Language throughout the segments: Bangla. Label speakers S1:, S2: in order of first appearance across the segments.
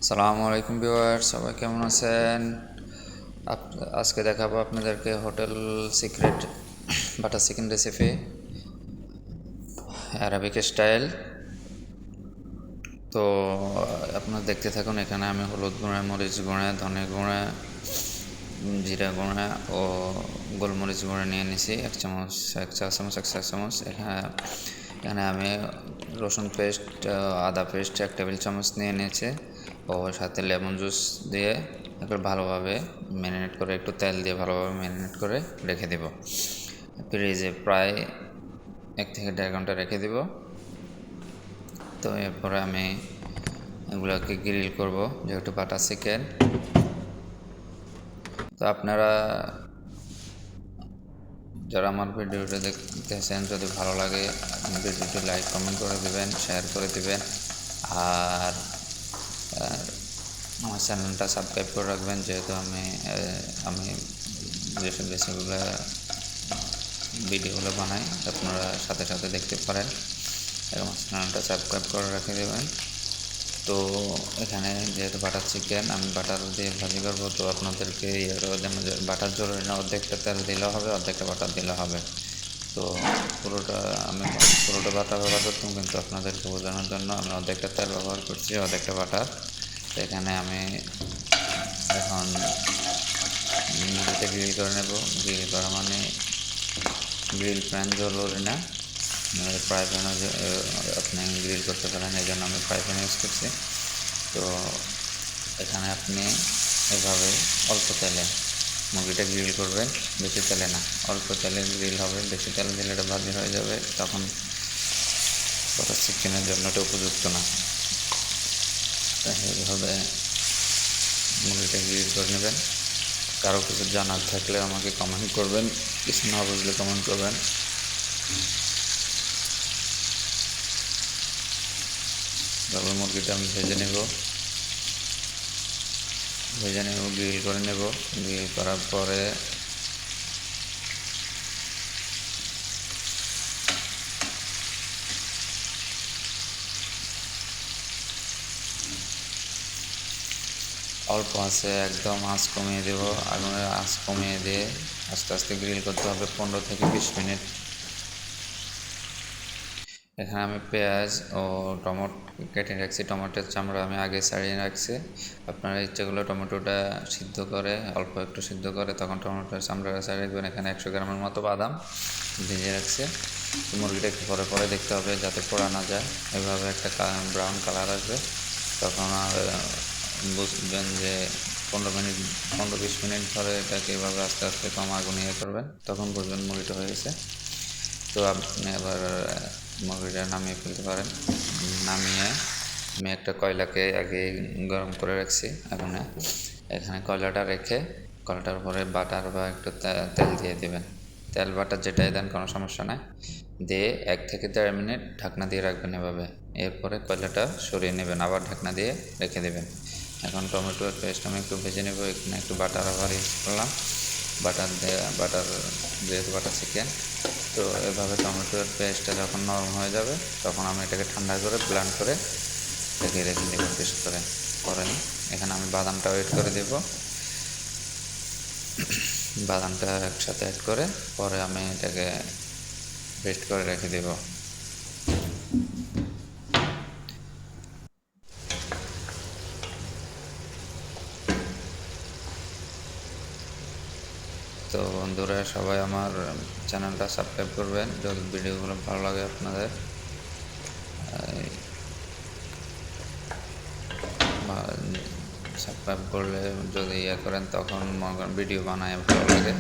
S1: সালামু আলাইকুম ভিউয়ার্স, সবাই কেমন আছেন? আজকে দেখাবো আপনাদেরকে hotel secret butter chicken recipe, Arabic style. তো আপনারা দেখতে থাকুন। এখানে আমি হলুদ গুঁড়া, মরিচ গুঁড়া, ধনে গুঁড়া, জিরা গুঁড়া ও গোলমরিচ গুঁড়া নিয়ে নিছি এক চা চামচ। এখানে আমি রসুন পেস্ট, আদা পেস্ট 1 টেবিল চামচ নিয়ে নিয়েছি ও সাথে লেমন জুস দিয়ে একটু ভালোভাবে ম্যারিনেট করে, একটু তেল দিয়ে ভালোভাবে ম্যারিনেট করে রেখে দেব ফ্রিজে। প্রায় 1 থেকে 1.5 ঘন্টা রেখে দেব। তো এরপরে আমি এগুলোকে গ্রিল করব, যেহেতু বাটার চিকেন। তো আপনারা যারা আমার ভিডিওটা দেখতেছেন, যদি ভালো লাগে ভিডিওটি লাইক কমেন্ট করে দেবেন, শেয়ার করে দেবেন, আর আমার চ্যানেলটা সাবস্ক্রাইব করে রাখবেন, যেহেতু আমি যেসব রেসিপিগুলো ভিডিওগুলো বানাই আপনারা সাথে সাথে দেখতে পারেন। আমার চ্যানেলটা সাবস্ক্রাইব করে রেখে দেবেন। তো এখানে যেহেতু বাটার চিকেন, আমি বাটার দিয়ে ভাজি করবো, তো আপনাদেরকে বাটার জরুরি না, অর্ধেকটা তেল দিলেও হবে, অর্ধেকটা বাটার দিলে হবে। তো পুরোটা বাটার ব্যবহার করতাম, কিন্তু আপনাদেরকে বোঝানোর জন্য আমি অর্ধেকটা তেল ব্যবহার করছি, অর্ধেকটা বাটার। তো এখানে আমি এখন গ্রিল করে নেব। গ্রিল করা মানে গ্রিল প্যান জরুরি না, ফ্রাই প্যানও আপনি গ্রিল করতে পারেন, এই জন্য আমি ফ্রাই প্যান ইউজ করছি। তো এখানে আপনি এভাবে অল্প তেলে মুরগিটা গ্রিল করবেন, বেশি তেলে না, অল্প তেলে গ্রিল হবে। বেশি তেল দিলে এটা ভাজি হয়ে যাবে, তখন বাটার চিকেনের জন্য এটা উপযুক্ত না। এইভাবে মুরগিটা গ্রিল করে নেবেন। কারো কিছু জানার থাকলে আমাকে কমেন্ট করবেন, কিছু না বুঝলে কমেন্ট করবেন। তারপর মুরগিটা আমি ভেজে নেব, গ্রিল করে নেব। গ্রিল করার পরে অল্প আছে, একদম আঁচ কমিয়ে দেব। আগুনের আঁচ কমিয়ে দিয়ে আস্তে আস্তে গ্রিল করতে হবে 15 থেকে 20 মিনিট। এখানে আমি পেঁয়াজ ও টমেটো কেটে রাখছি, টমেটোর চামড়া আমি আগে ছাড়িয়ে রাখছি। আপনারা ইচ্ছেগুলো টমেটোটা সিদ্ধ করে, অল্প একটু সিদ্ধ করে তখন টমেটোর চামড়াটা ছাড়িয়ে রাখবেন। এখানে 100 গ্রামের মতো বাদাম ভিজিয়ে রাখছে। মুরগিটা একটু পরে পরে দেখতে হবে যাতে পোড়া না যায়। এভাবে একটা ব্রাউন কালার আসবে, তখন বুঝবেন যে 15-20 মিনিট ধরে এটাকে এভাবে আস্তে আস্তে কম আগুন করবেন, তখন বুঝবেন মুরগিটা হয়ে গেছে। তো আপনি আবার মুরগিটা নামিয়ে ফেলতে পারেন। নামিয়ে আমি একটা কয়লাকে আগে গরম করে রাখছি আগুনে। এখানে কয়লাটা রেখে কয়লাটার উপরে বাটার বা একটু তেল দিয়ে দেবেন। তেল বাটার যেটাই দেন কোনো সমস্যা নাই, দিয়ে 1 থেকে 1.5 মিনিট ঢাকনা দিয়ে রাখবেন এভাবে। এরপরে কয়লাটা সরিয়ে নেবেন, আবার ঢাকনা দিয়ে রেখে দেবেন। এখন টমেটোর পেস্ট আমি একটু ভেজে নেব। এখানে একটু বাটার আবার ইউজ করলাম, যেহেতু বাটার চিকেন। তো এভাবে টমেটোর পেস্টটা যখন নরম হয়ে যাবে, তখন আমি এটাকে ঠান্ডা করে ব্লেন্ড করে রেখে দেবো পেস্ট করে। এখানে আমি বাদামটা ওয়েট করে দেব। বাদামটা একসাথে অ্যাড করে পরে আমি এটাকে পেস্ট করে রেখে দেব। তো বন্ধুরা, সবাই আমার চ্যানেলটা সাবস্ক্রাইব করবেন যদি ভিডিওগুলো ভালো লাগে আপনাদের। সাবস্ক্রাইব করলে যদি করেন, তখন ভিডিও বানায় ভালো লাগে।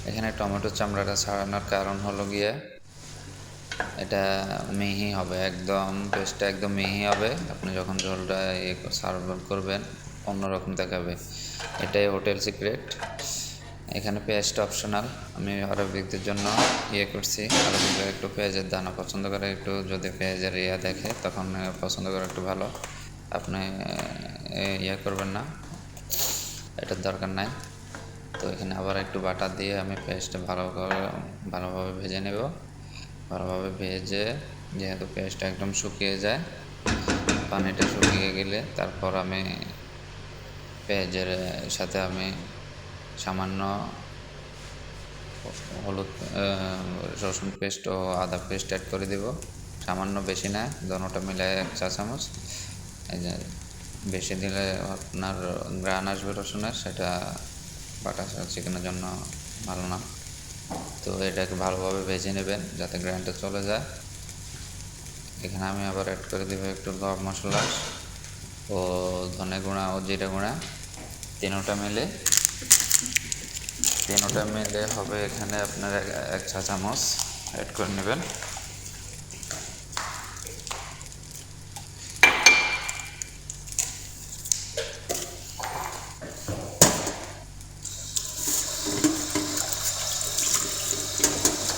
S1: এখানে টমেটো চামড়াটা ছাড়ানোর কারণ হলো গিয়ে এটা মিহি হবে, একদম পেস্টটা একদম মিহি হবে। আপনি যখন ঝোলটা সার্ভ করবেন অন্যরকম দেখাবে। এটাই হোটেল সিক্রেট। এখানে পেঁয়াজটা অপশনাল, আমি আরবিকদের জন্য করছি। আরবিকরা একটু পেঁয়াজের দানা পছন্দ করে, একটু যদি পেঁয়াজের দেখে তখন পছন্দ করে একটু ভালো। আপনি করবেন না, এটার দরকার নাই। তো এখানে আবার একটু বাটার দিয়ে আমি পেস্ট ভালোভাবে ভেজে নেব। ভালোভাবে ভেজে যেহেতু পেস্টটা একদম শুকিয়ে যায়, পানিটা শুকিয়ে গেলে তারপর আমি পেঁয়াজের সাথে আমি সামান্য হলুদ, রসুন পেস্ট ও আদা পেস্ট অ্যাড করে দেব। সামান্য, বেশি না, দোনোটা মিলে 1 চা চামচ। এই যে বেশি দিলে আপনার ঘ্রাণ আসবে রসুনের, সেটা বাটার চিকেনের জন্য ভালো না। তো এটাকে ভালোভাবে ভেজে নেবেন যাতে ঘ্রাণটা চলে যায়। এখানে আমি আবার অ্যাড করে দেবো একটু গরম মশলা ও ধনে গুঁড়া ও জিরে গুঁড়া, তিনোটা মিলে হবে এখানে আপনার 1 চা চামচ অ্যাড করে নেবেন।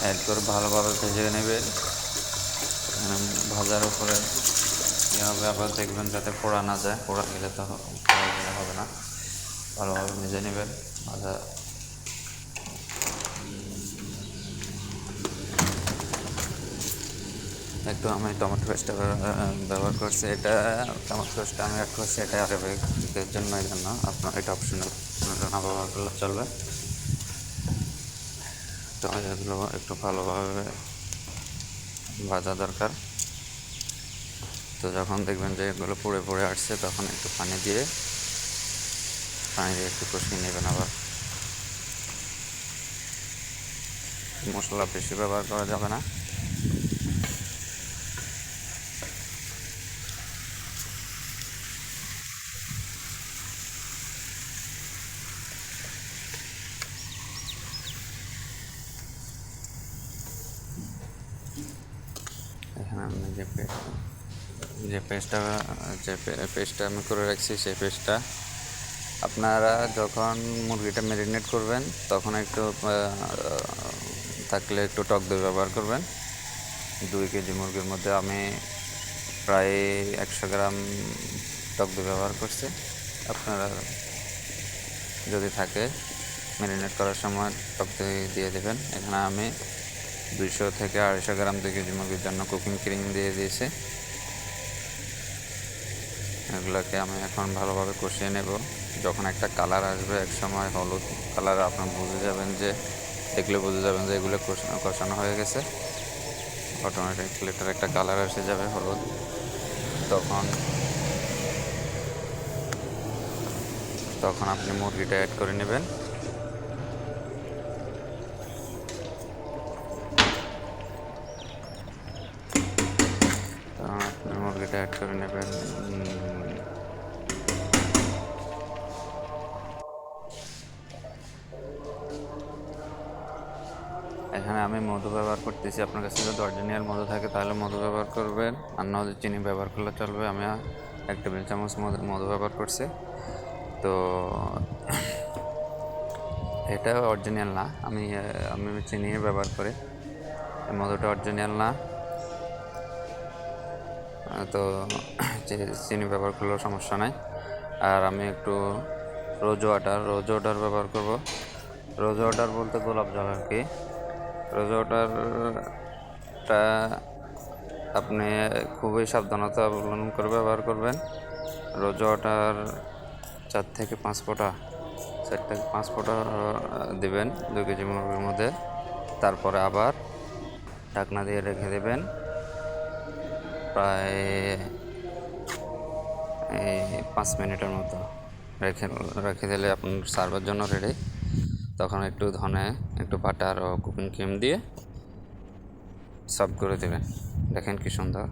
S1: অ্যাড করে ভালোভাবে ভেজে নেবেন। ভাজার উপরে এভাবে আবার দেখবেন যাতে পোড়া না যায়, পোড়া গেলে তো হবে না। ভালোভাবে ভেজে নেবেন। ভাজা একটু আমি টমেটো পেস্টটা ব্যবহার করছি, এটা টমেটো পেস্টটা আমি অ্যাড করছি, এটা আরবের জন্য, এই জন্য আপনার এটা অপশনাল, না ব্যবহার করলে চলবে। তো এগুলো একটু ভালোভাবে ভাজা দরকার। তো যখন দেখবেন যে এগুলো পুড়ে আসছে, তখন একটু পানি দিয়ে একটু কষিয়ে নেবেন। আবার মশলা বেশি ব্যবহার করা যাবে না। এখানে আমি যে পেস্টটা আমি করে রাখছি, সেই পেস্টটা আপনারা যখন মুরগিটা ম্যারিনেট করবেন তখন একটু থাকলে একটু টক দই ব্যবহার করবেন। 2 কেজি মুরগির মধ্যে আমি প্রায় 100 গ্রাম টক দই ব্যবহার করছি। আপনারা যদি থাকে ম্যারিনেট করার সময় টক দই দিয়ে দেবেন। এখানে আমি 200 থেকে 250 গ্রাম 2 কেজি মুরগির জন্য কুকিং ক্রিম দিয়ে দিয়েছি। এগুলোকে আমি এখন ভালোভাবে কষিয়ে নেব। যখন একটা কালার আসবে, এক সময় হলুদ কালার, আপনার বুঝে যাবেন যে এগুলো কষানো হয়ে গেছে। অটোমেটিকলি এটার একটা কালার এসে যাবে হলুদ। তখন আপনি মুরগিটা অ্যাড করে নেবেন। মুরগিটা অ্যাড করে নেবেন। এখানে আমি মধু ব্যবহার করতেছি। আপনার কাছে যদি অরিজিনাল মধু থাকে তাহলে মধু ব্যবহার করবেন, আর নয় চিনি ব্যবহার করলে চলবে। আমি 1 টেবিল চামচ মধু ব্যবহার করছি। তো এটা অরিজিনাল না, আমি চিনি ব্যবহার করি, মধুটা অরিজিনাল না। তো চিনি ব্যবহার করলেও সমস্যা নাই। আর আমি একটু রোজ ওয়াটার ব্যবহার করব। রোজ ওয়াটার বলতে গোলাপ জল আর কি। রোজ ওয়াটারটা আপনি খুবই সাবধানতা অবলম্বন করে ব্যবহার করবেন। রোজ ওয়াটার 4 থেকে 5 ফোঁটা দেবেন 2 কেজি মুরগির মধ্যে। তারপরে আবার ঢাকনা দিয়ে রেখে দেবেন প্রায় 5 মিনিটের মতো। রেখে দিলে আপনার সার্ভের জন্য রেডি। তখন একটু ধনে, একটু বাটার ও কুকিং ক্রিম দিয়ে সার্ভ করে দেবেন। দেখেন কি সুন্দর।